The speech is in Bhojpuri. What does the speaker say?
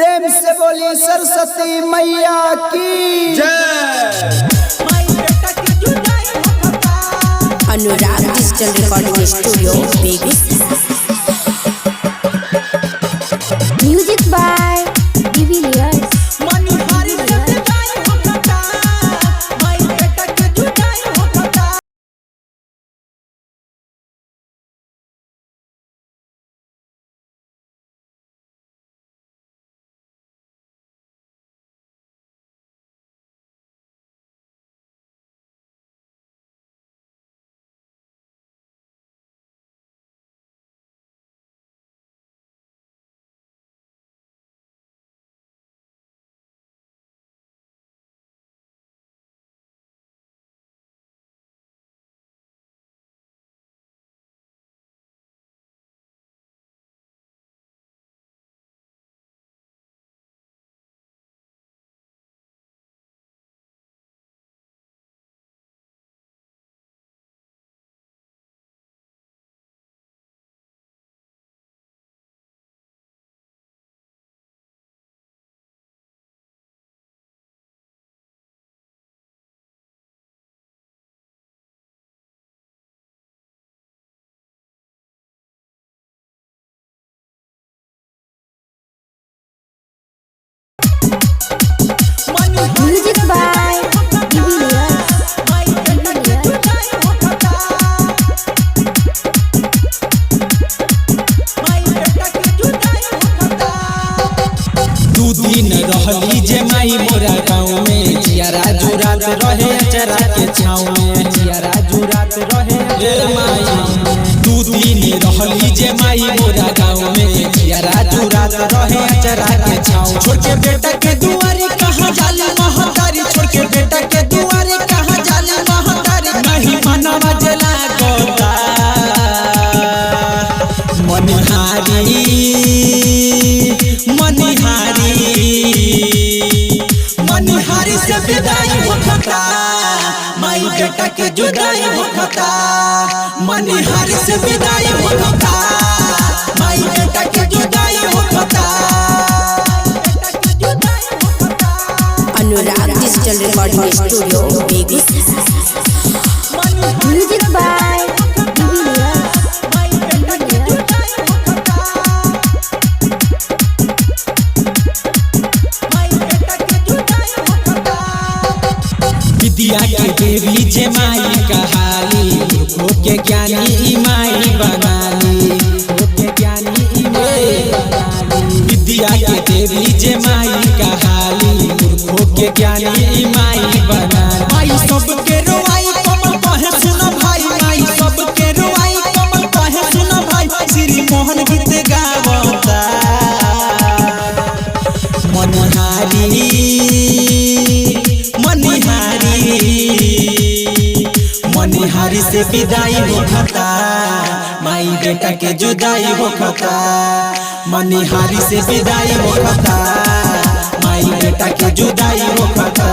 प्रेम से बोली सरस्वती मैया की जय। Anurag digital recording studio Begusarai. Music by de Villiers. Music by de Villiers. दू दिन रहली जे माई मोरा गाँव में, जियारा जुरात रहे अचरा के छाँव में, जियारा जुरात रहे माई। दू दिन रहली जे माई मोरा गाँव में, जियारा जुरात रहे अचरा के छाँव। छोड़ के बेटा के दुआरे कहाँ जाली महतारी, छोड़ के बेटा के दुआरे कहाँ जाली महतारी, नहीं मनवा जला गोता मनिहारी मनिहारी से विदाई होता, माई बेटा के जुदाई होता। मनिहारी से विदाई होता, माई बेटा के जुदाई होता। Anurag digital recording studio Begusarai. Music by Devilliers. विद्या के देवी जे माई कहाली, मूर्खों के ज्ञानी ई माई बनाली, मूर्खों के ज्ञानी ई माई बनाली। विद्या के देवी जे माई कहाली, मूर्खों के ज्ञानी ई माई बनाली। माई सबके रोवाई कमल कहे सुनो भाई, माई सबके रोवाई कमल कहे सुनो भाई, श्री मोहन गीत गावता। मनिहारी से विदाई होता, माई बेटा के जुदाई होता। मनिहारी से विदाई होता, माई बेटा के जुदाई होता।